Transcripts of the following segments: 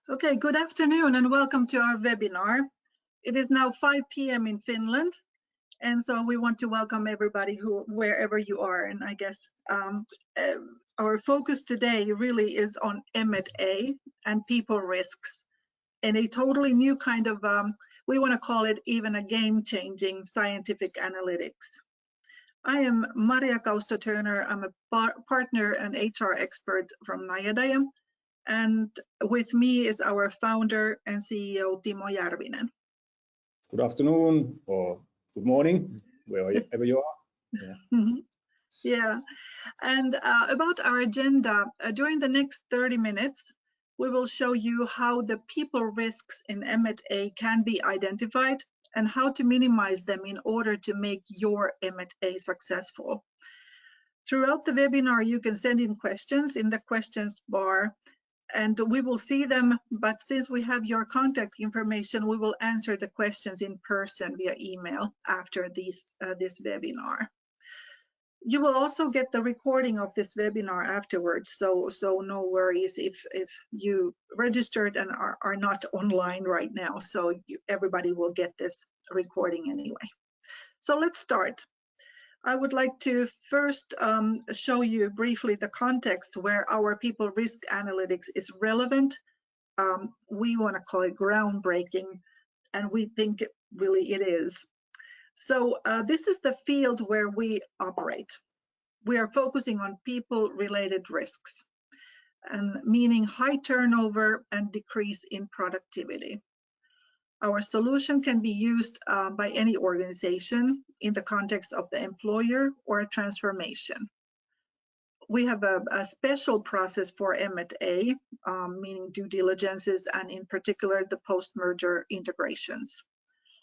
Okay, good afternoon and welcome to our webinar. It is now 5 p.m. in Finland, and so we want to welcome everybody wherever you are. And I guess our focus today really is on M&A and people risks, and a totally new kind of, we want to call it even a game-changing scientific analytics. I am Maria Kausto-Turner. I'm a partner and HR expert from NayaDaya. And with me is our founder and CEO, Timo Järvinen. Good afternoon or good morning, wherever you are. Yeah. Yeah. And about our agenda, during the next 30 minutes, we will show you how the people risks in M&A can be identified and how to minimize them in order to make your M&A successful. Throughout the webinar, you can send in questions in the questions bar, and we will see them, but since we have your contact information, we will answer the questions in person via email after this webinar. You will also get the recording of this webinar afterwards, so no worries if you registered and are not online right now, so everybody will get this recording anyway. So let's start. I would like to first show you briefly the context where our people risk analytics is relevant. We want to call it groundbreaking, and we think really it is. So this is the field where we operate. We are focusing on people-related risks, and meaning high turnover and decrease in productivity. Our solution can be used by any organization in the context of the employer or a transformation. We have a special process for M&A, meaning due diligences, and in particular the post-merger integrations.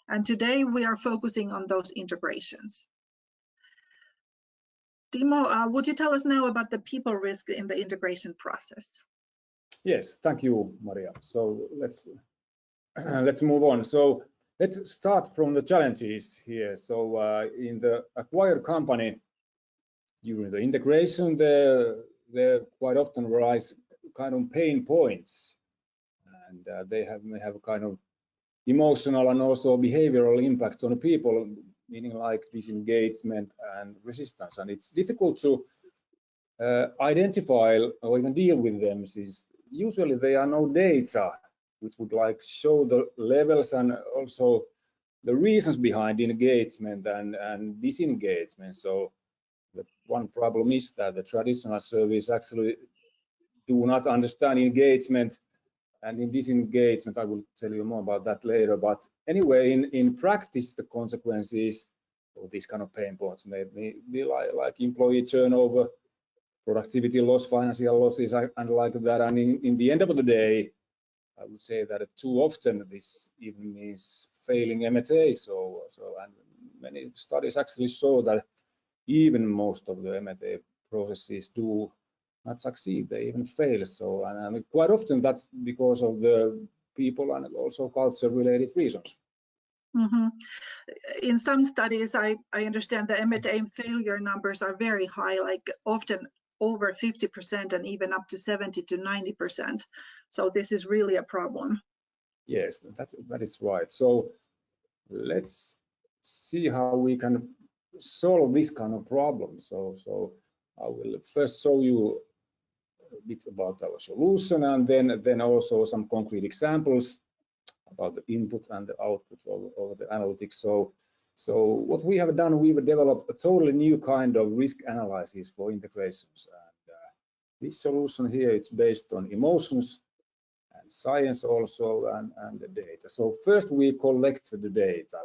And today we are focusing on those integrations. Timo, would you tell us now about the people risk in the integration process? Yes, thank you, Maria. So let's move on. So let's start from the challenges here. So in the acquired company, during the integration, there quite often arise kind of pain points, and they may have a kind of emotional and also behavioral impact on the people, meaning like disengagement and resistance. And it's difficult to identify or even deal with them, since usually there are no data which would like show the levels and also the reasons behind engagement and disengagement. So the one problem is that the traditional surveys actually do not understand engagement, and in disengagement I will tell you more about that later. But anyway, in practice, the consequences of these kind of pain points may be like employee turnover, productivity loss, financial losses, and like that. And in the end of the day, I would say that too often this even means failing M&A. So and many studies actually show that even most of the M&A processes do not succeed; they even fail. So and quite often that's because of the people and also culture-related reasons. Mm-hmm. In some studies, I understand the M&A failure numbers are very high, like often over 50% and even up to 70 to 90%. So this is really a problem. Yes, that is right. So let's see how we can solve this kind of problem. So I will first show you a bit about our solution, and then also some concrete examples about the input and the output of the analytics. So what we have done, we've developed a totally new kind of risk analysis for integrations. And this solution here, it's based on emotions and science also, and the data. So first we collect the data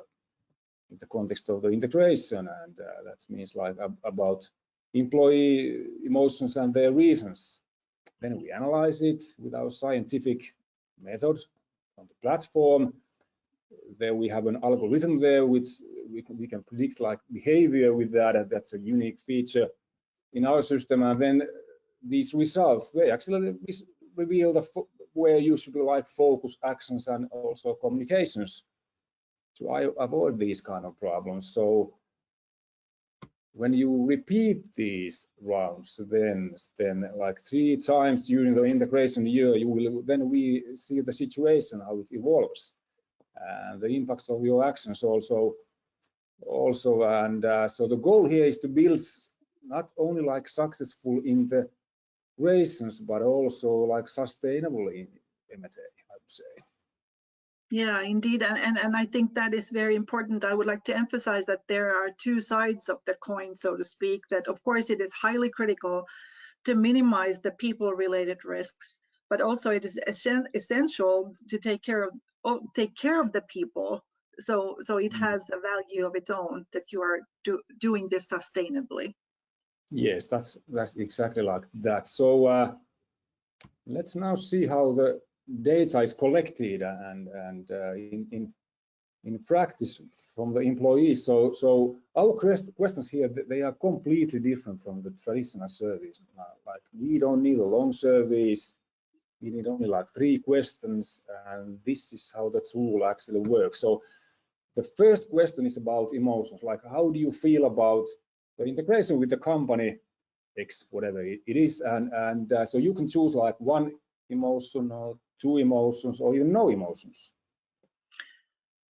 in the context of the integration, and that means like about employee emotions and their reasons. Then we analyze it with our scientific method on the platform. There we have an algorithm there which we can predict like behavior with that, and that's a unique feature in our system. And then these results, they actually reveal where you should like focus actions and also communications to avoid these kind of problems. So when you repeat these rounds, then like 3 times during the integration year, you will then we see the situation how it evolves and the impacts of your actions also. And so the goal here is to build not only like successful integrations, but also like sustainable in M&A, I would say. Yeah, indeed. And I think that is very important. I would like to emphasize that there are two sides of the coin, so to speak, that of course it is highly critical to minimize the people-related risks, but also it is essential to take care of the people. So it has a value of its own that you are doing this sustainably. Yes, that's exactly like that. So let's now see how the data is collected and in practice from the employees. So our questions here, they are completely different from the traditional surveys. Like we don't need a long surveys. We need only like 3 questions, and this is how the tool actually works. So the first question is about emotions, like how do you feel about the integration with the company X, whatever it is, and so you can choose like 1 emotion or 2 emotions or even no emotions.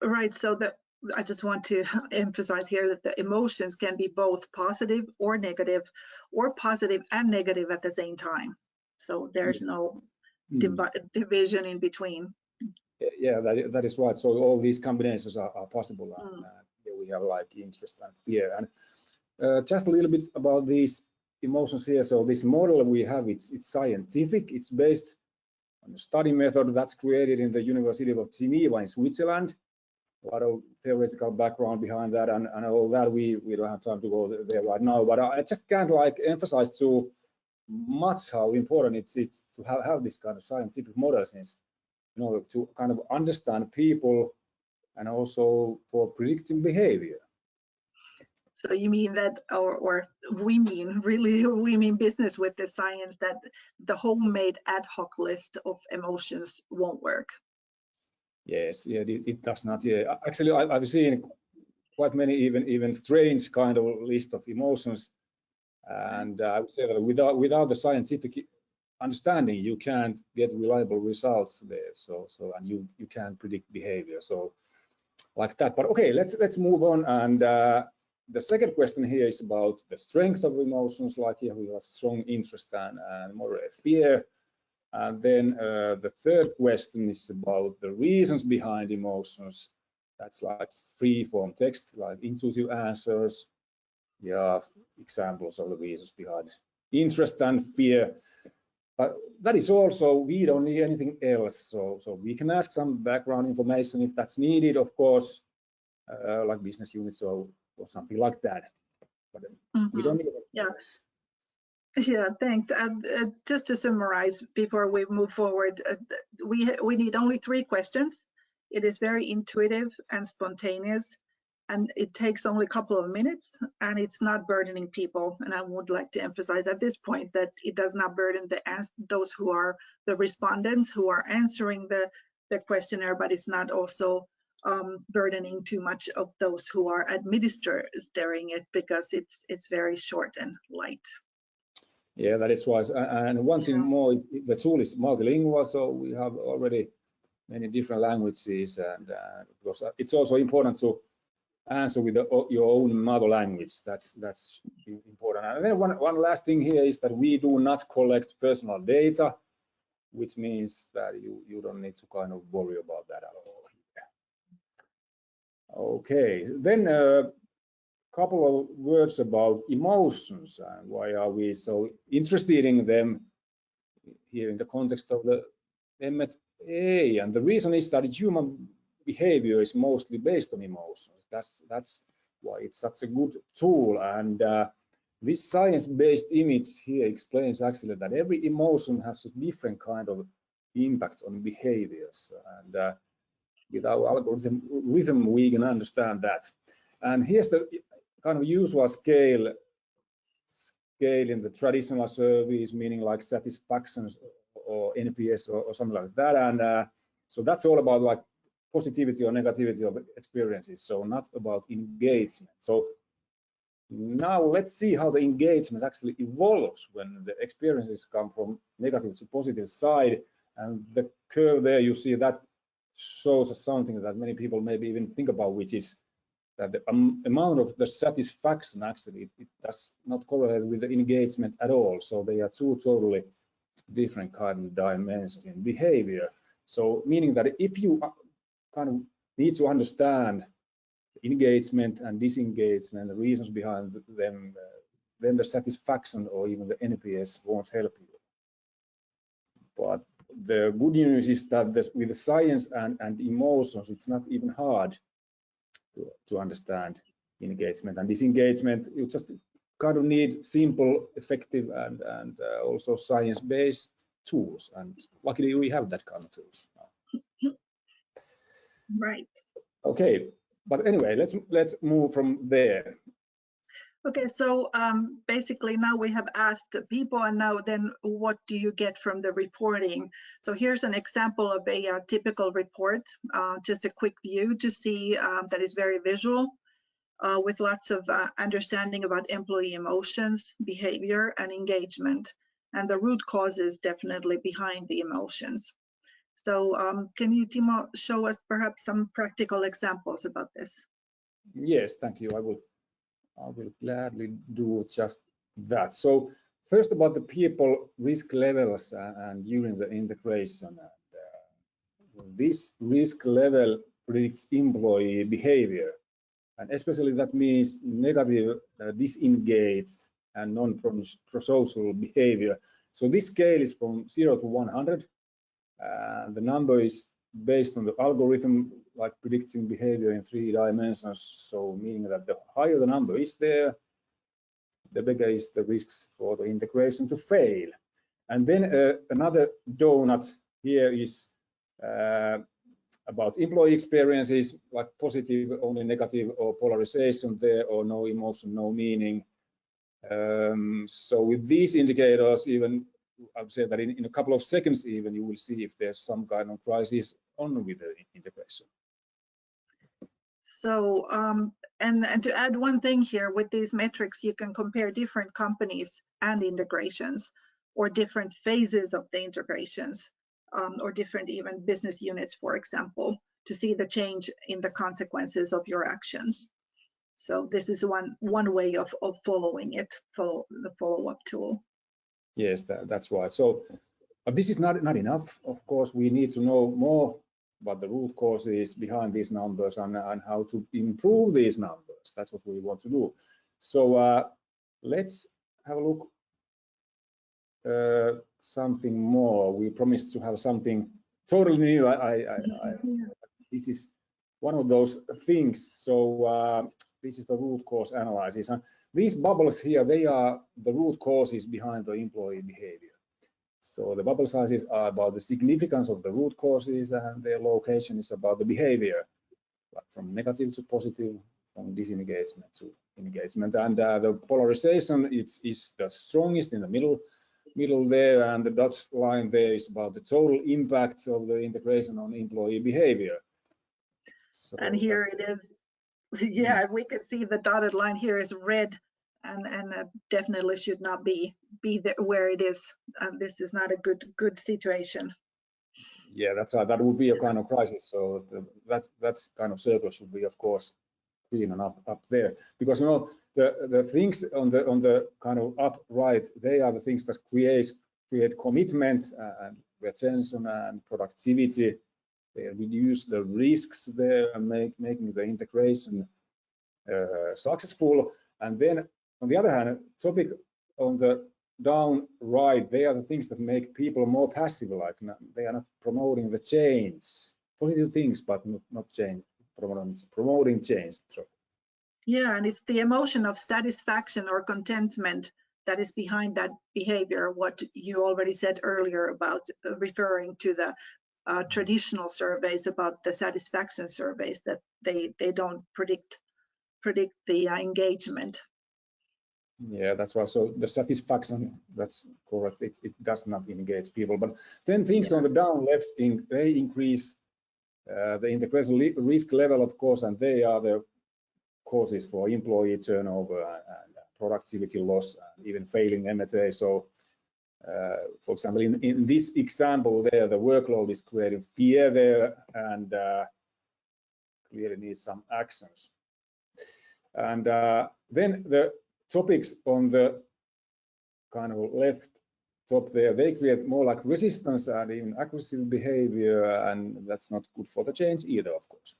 Right. So I just want to emphasize here that the emotions can be both positive or negative, or positive and negative at the same time. So there's no division in between. Yeah, that is right. So all these combinations are possible. Here we have like interest and fear. And just a little bit about these emotions here. So this model we have, it's scientific. It's based on a study method that's created in the University of Geneva in Switzerland. A lot of theoretical background behind that, and all that we don't have time to go there right now. But I just can't like emphasize too much how important it's to have this kind of scientific model, since to kind of understand people and also for predicting behavior. So you mean that, or we mean business with the science, that the homemade ad hoc list of emotions won't work? Yes, yeah, it does not. Yeah, actually, I've seen quite many even strange kind of list of emotions, and I would say that without the scientific understanding, you can't get reliable results there. So and you can't predict behavior. So like that. But okay, let's move on. And the second question here is about the strength of emotions. Like here we have strong interest and moderate fear. And then the third question is about the reasons behind emotions. That's like free form text, like intuitive answers. Yeah, examples of the reasons behind interest and fear. But that is also, we don't need anything else. So we can ask some background information if that's needed, of course, like business units or something like that. But we don't need anything else. Yeah, thanks. Just to summarize before we move forward, we need only 3 questions. It is very intuitive and spontaneous, and it takes only a couple of minutes, and it's not burdening people. And I would like to emphasize at this point that it does not burden those who are the respondents who are answering the questionnaire, but it's not also burdening too much of those who are administering it, because it's very short and light. Yeah, that is right. And one thing more, the tool is multilingual, so we have already many different languages, and because it's also important to answer with your own mother language. That's important. And then one last thing here is that we do not collect personal data, which means that you don't need to kind of worry about that at all. Okay, then couple of words about emotions and why are we so interested in them here in the context of the M&A. And the reason is that human behavior is mostly based on emotions. That's why it's such a good tool. And this science-based image here explains actually that every emotion has a different kind of impact on behaviors. And with our algorithm we can understand that. And here's the kind of usual scale in the traditional surveys, meaning like satisfactions or NPS or something like that. And so that's all about like positivity or negativity of experiences, so not about engagement. So Now let's see how the engagement actually evolves when the experiences come from negative to positive side. And the curve there, you see that shows us something that many people maybe even think about, which is that the amount of the satisfaction actually, it does not correlate with the engagement at all. So they are two totally different kind of dimensions in behavior. So meaning that if you kind of need to understand engagement and disengagement, the reasons behind them, then the satisfaction or even the NPS won't help you. But the good news is that with the science and emotions, it's not even hard to understand engagement and disengagement. You just kind of need simple, effective, and also science-based tools. And luckily, we have that kind of tools now. Right. Okay, but anyway, let's move from there. Okay, so basically now we have asked the people, and now then what do you get from the reporting? So here's an example of a typical report, just a quick view to see that is very visual, with lots of understanding about employee emotions, behavior, and engagement. And the root causes definitely behind the emotions. So can you, Timo, show us perhaps some practical examples about this? Yes, thank you. I will gladly do just that. So first about the people risk levels and during the integration. This risk level predicts employee behavior, and especially that means negative, disengaged, and non-prosocial behavior. So this scale is from 0 to 100. The number is based on the algorithm, like predicting behavior in 3 dimensions. So meaning that the higher the number is there, the bigger is the risks for the integration to fail. And then another donut here is about employee experiences, like positive, only negative, or polarization there, or no emotion, no meaning. So with these indicators, even I would say that in a couple of seconds, even you will see if there's some kind of crisis on with the integration. So, and to add one thing here, with these metrics, you can compare different companies and integrations, or different phases of the integrations, or different even business units, for example, to see the change in the consequences of your actions. So this is one way of following it, the follow-up tool. Yes, that's right. So, but this is not enough. Of course, we need to know more about the root causes behind these numbers and how to improve these numbers. That's what we want to do. So let's have a look something more. We promised to have something totally new. This is one of those things. So this is the root cause analysis. And these bubbles here, they are the root causes behind the employee behavior. So the bubble sizes are about the significance of the root causes, and their location is about the behavior, like from negative to positive, from disengagement to engagement. And the polarization is the strongest in the middle there, and the dotted line there is about the total impact of the integration on employee behavior. So and here it is. Yeah, we can see the dotted line here is red, and definitely should not be there where it is. This is not a good situation. Yeah, that's that would be a kind of crisis. So that's kind of circle should be, of course, green and up there, because you know the things on the kind of up right, they are the things that create commitment and retention and productivity. They reduce the risks there and making the integration successful. And then on the other hand, topic on the down right, they are the things that make people more passive, like they are not promoting the change, positive things, but not change, promoting change. So, yeah, and it's the emotion of satisfaction or contentment that is behind that behavior, what you already said earlier about referring to the traditional surveys, about the satisfaction surveys, that they don't predict the engagement. Yeah, that's right. So the satisfaction, that's correct. It does not engage people. But then things on the down left, they increase the integration risk level, of course, and they are the causes for employee turnover and productivity loss, and even failing M&A. So, for example, in this example there, the workload is creating fear there, and clearly needs some actions. And then the topics on the kind of left top there, they create more like resistance and even aggressive behavior, and that's not good for the change either, of course.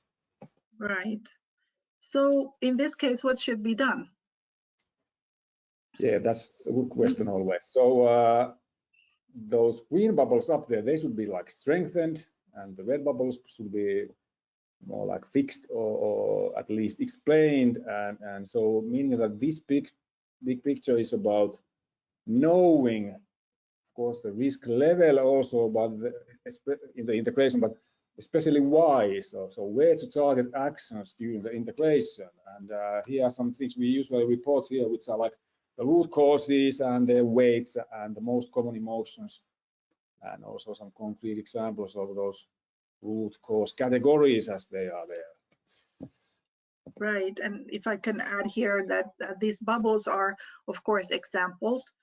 Right. So in this case, what should be done? Yeah, that's a good question always. So those green bubbles up there, they should be like strengthened, and the red bubbles should be more like fixed or at least explained. And so meaning that this big picture is about knowing, of course, the risk level, also about in the integration, but especially why. So where to target actions during the integration. And here are some things we usually report here, which are like the root causes and their weights and the most common emotions, and also some concrete examples of those root cause categories as they are there. Right, and if I can add here that these bubbles are, of course, examples.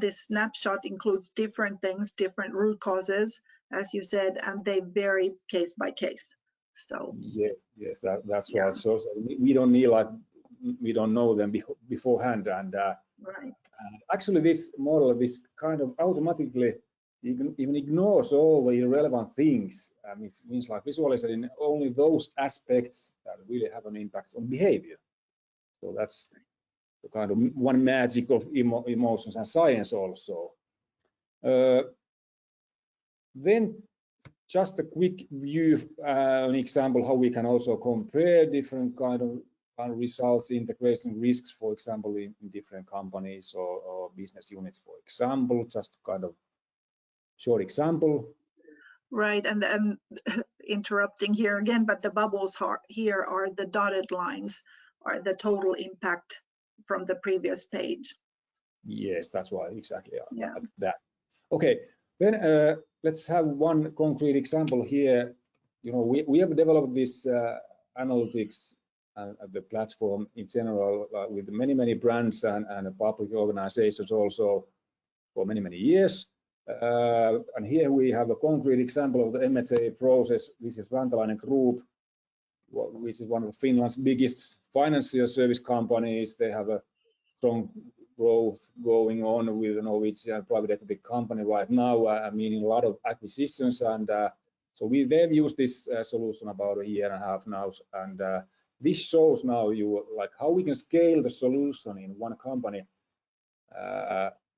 This snapshot includes different things, different root causes, as you said, and they vary case by case. So yeah, yes, that's right. So we don't need like we don't know them beforehand, and right. Actually this model, this kind of automatically even ignores all the irrelevant things. It means like visualizing only those aspects that really have an impact on behavior. So that's the kind of one magic of emotions and science also. Then just a quick view, an example how we can also compare different kind of results, integration risks, for example, in different companies or business units, for example, just kind of short example. Right, and then interrupting here again, but the bubbles here are the dotted lines, are the total impact from the previous page. Yes, that's right, exactly. Yeah. That. Okay, then let's have one concrete example here. You know, we have developed this analytics and the platform in general with many brands and public organizations also for many years. And here we have a concrete example of the M&A process. This is Rantalainen Group, which is one of Finland's biggest financial service companies. They have a strong growth going on with the Norwegian private equity company right now, meaning a lot of acquisitions. And so they've used this solution about a year and a half now. And this shows now you like how we can scale the solution in one company.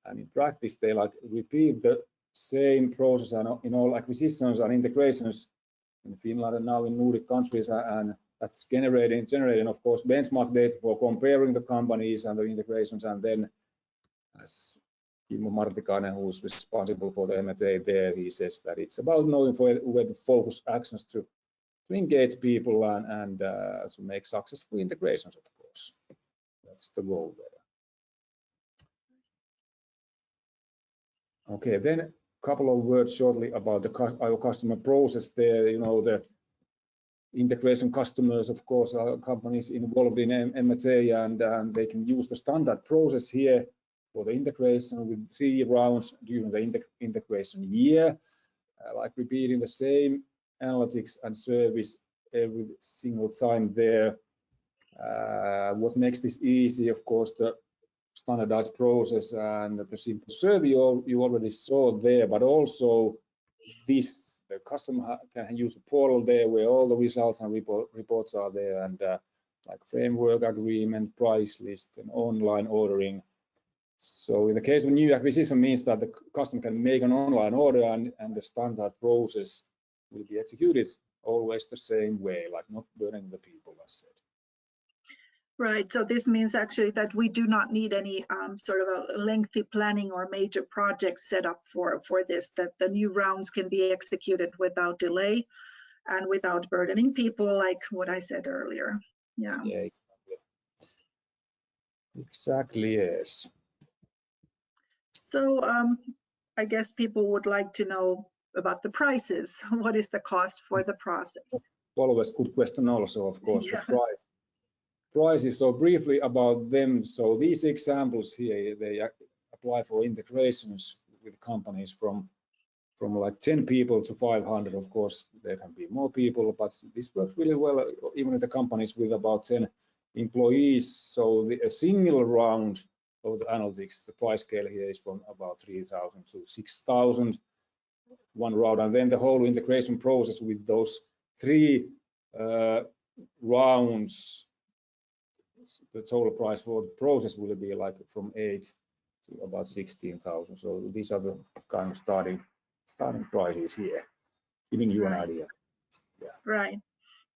And in practice, they like repeat the same process in all acquisitions and integrations in Finland and now in Nordic countries, and that's generating of course benchmark data for comparing the companies and the integrations. And then, as Kimmo Martikainen, who's responsible for the M&A there, he says that it's about knowing where to focus actions to engage people and to make successful integrations. Of course, that's the goal there. Okay, then a couple of words shortly about our customer process there. You know, the integration customers, of course, are companies involved in M&A, and they can use the standard process here for the integration with 3 rounds during the integration year, like repeating the same analytics and service every single time there. What makes this easy, of course, the standardized process and the simple survey you already saw there, but also the customer can use a portal there where all the results and reports are there, and like framework agreement, price list, and online ordering. So in the case of a new acquisition means that the customer can make an online order and the standard process will be executed always the same way, like not burning the people, as said. Right, so this means actually that we do not need any sort of a lengthy planning or major project set up for this, that the new rounds can be executed without delay and without burdening people, like what I said earlier. Yeah. Yeah, exactly, yes. So I guess people would like to know about the prices. What is the cost for the process? Always good question also, of course, yeah. The prices. So briefly about them. So these examples here, they apply for integrations with companies from like 10 people to 500. Of course, there can be more people, but this works really well even in the companies with about 10 employees. So a single round of the analytics, the price scale here is from about 3,000 to 6,000, one round, and then the whole integration process with those 3 rounds, the total price for the process will be like from 8 to about 16,000. So these are the kind of starting prices here, giving you an idea. Yeah. Right.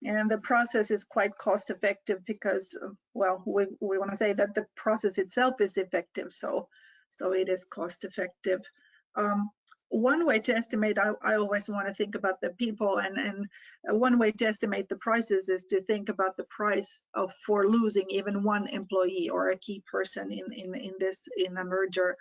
And the process is quite cost effective because, well, we want to say that the process itself is effective, so it is cost effective. One way to estimate, I always want to think about the people, and one way to estimate the prices is to think about the price for losing even one employee or a key person in a merger.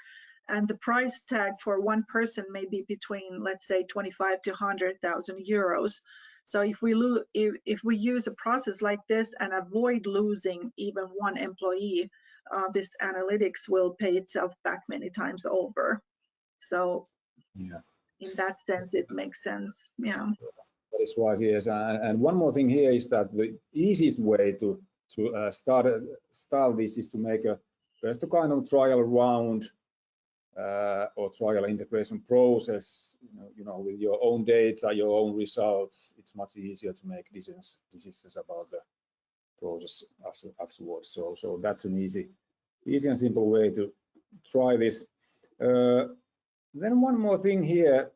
And the price tag for one person may be between, let's say, 25 to 100,000 euros. So if we use a process like this and avoid losing even one employee, this analytics will pay itself back many times over. So yeah, in that sense, it makes sense. Yeah. That is right. Yes, and one more thing here is that the easiest way to start this is to make first a kind of trial round or trial integration process. With your own data, your own results, it's much easier to make decisions about the process afterwards. So that's an easy and simple way to try this. Then one more thing here,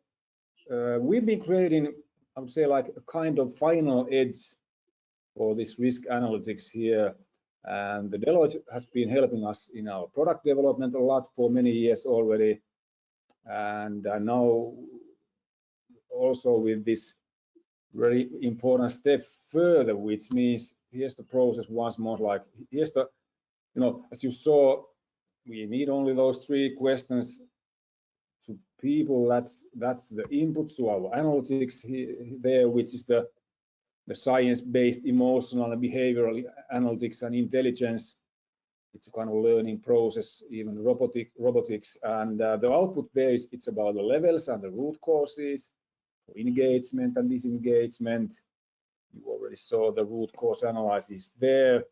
we've been creating, I would say, like a kind of final edge for this risk analytics here, and the Deloitte has been helping us in our product development a lot for many years already, and now also with this very important step further, which means here's the process once more. Like here's the, as you saw, we need only those 3 questions to people. That's the input to our analytics there, which is the science-based emotional and behavioral analytics and intelligence. It's a kind of learning process, even robotics, and the output there it's about the levels and the root causes for engagement and disengagement. You already saw the root cause analysis there.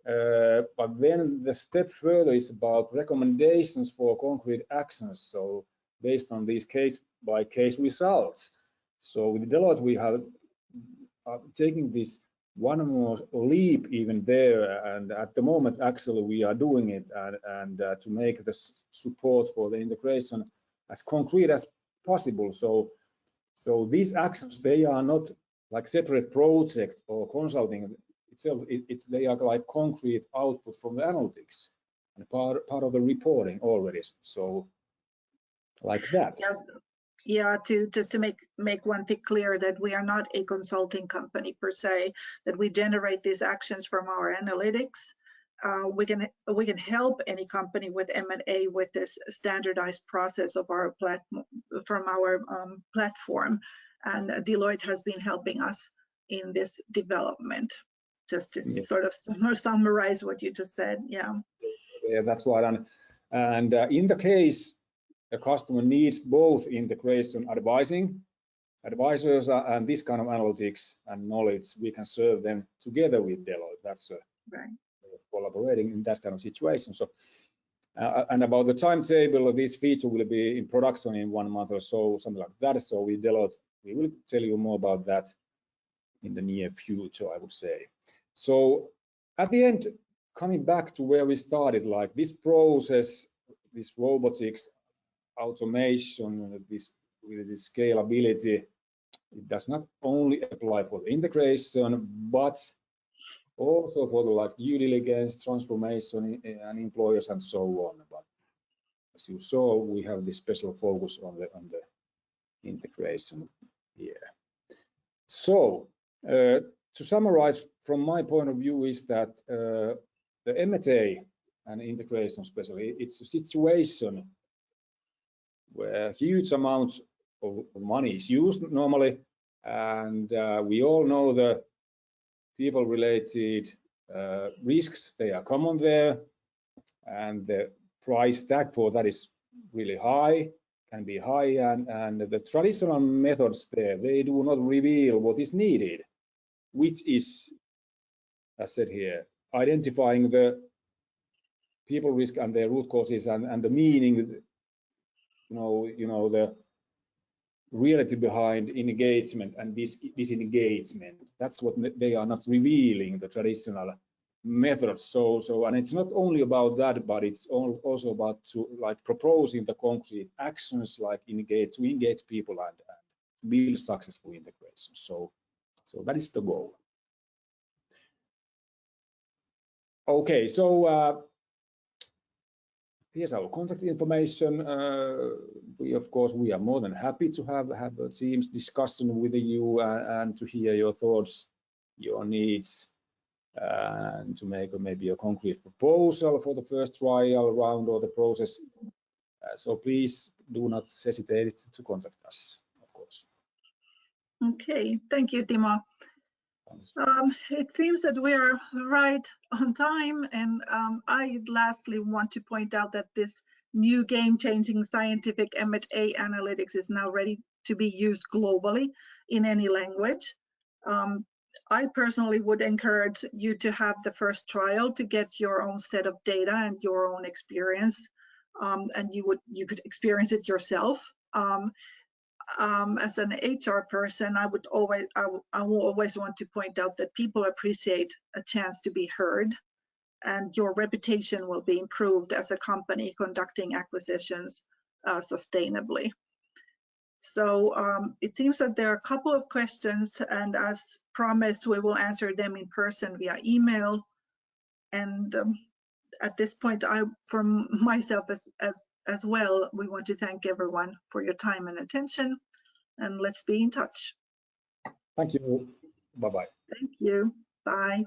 But then the step further is about recommendations for concrete actions. So based on these case-by-case results. So with Deloitte, we have taking this one more leap even there, and at the moment actually we are doing it, and to make the support for the integration as concrete as possible. So these actions, they are not like separate project or consulting itself. They are like concrete output from the analytics and part of the reporting already. So like that. Yeah, just to make one thing clear, that we are not a consulting company per se, that we generate these actions from our analytics. We can help any company with M&A with this standardized process of our platform, and Deloitte has been helping us in this development. Just to sort of summarize what you just said. Yeah, that's right. And in the case the customer needs both integration advisors and this kind of analytics and knowledge, we can serve them together with Deloitte. That's right. Collaborating in that kind of situation. So, and about the timetable, this feature will be in production in 1 month or so, something like that. So with Deloitte, we will tell you more about that in the near future, I would say. So at the end, coming back to where we started, like this process, this robotics, automation, with this scalability, it does not only apply for the integration, but also for the like due diligence, transformation, and employers and so on. But as you saw, we have this special focus on the integration here. So to summarize from my point of view is that the M&A and integration especially, it's a situation where huge amounts of money is used normally, and we all know the people-related risks, they are common there, and the price tag for that is really high, can be high, and the traditional methods there, they do not reveal what is needed, which is, as said here, identifying the people risk and their root causes and the meaning, the reality behind engagement and disengagement. That's what they are not revealing, the traditional methods. So and it's not only about that, but it's also about proposing the concrete actions to engage people and build successful integration. So that is the goal. Okay, so here's our contact information. We are more than happy to have a Teams discussion with you and to hear your thoughts, your needs, and to make maybe a concrete proposal for the first trial round or the process. So please do not hesitate to contact us, of course. Okay, thank you, Timo. It seems that we are right on time, and I lastly want to point out that this new game-changing scientific M&A analytics is now ready to be used globally in any language. I personally would encourage you to have the first trial to get your own set of data and your own experience, and you could experience it yourself. As an HR person, I will always want to point out that people appreciate a chance to be heard, and your reputation will be improved as a company conducting acquisitions sustainably. So it seems that there are a couple of questions, and as promised, we will answer them in person via email. And at this point, from myself as well, we want to thank everyone for your time and attention, and let's be in touch. Thank you. Bye-bye. Thank you. Bye.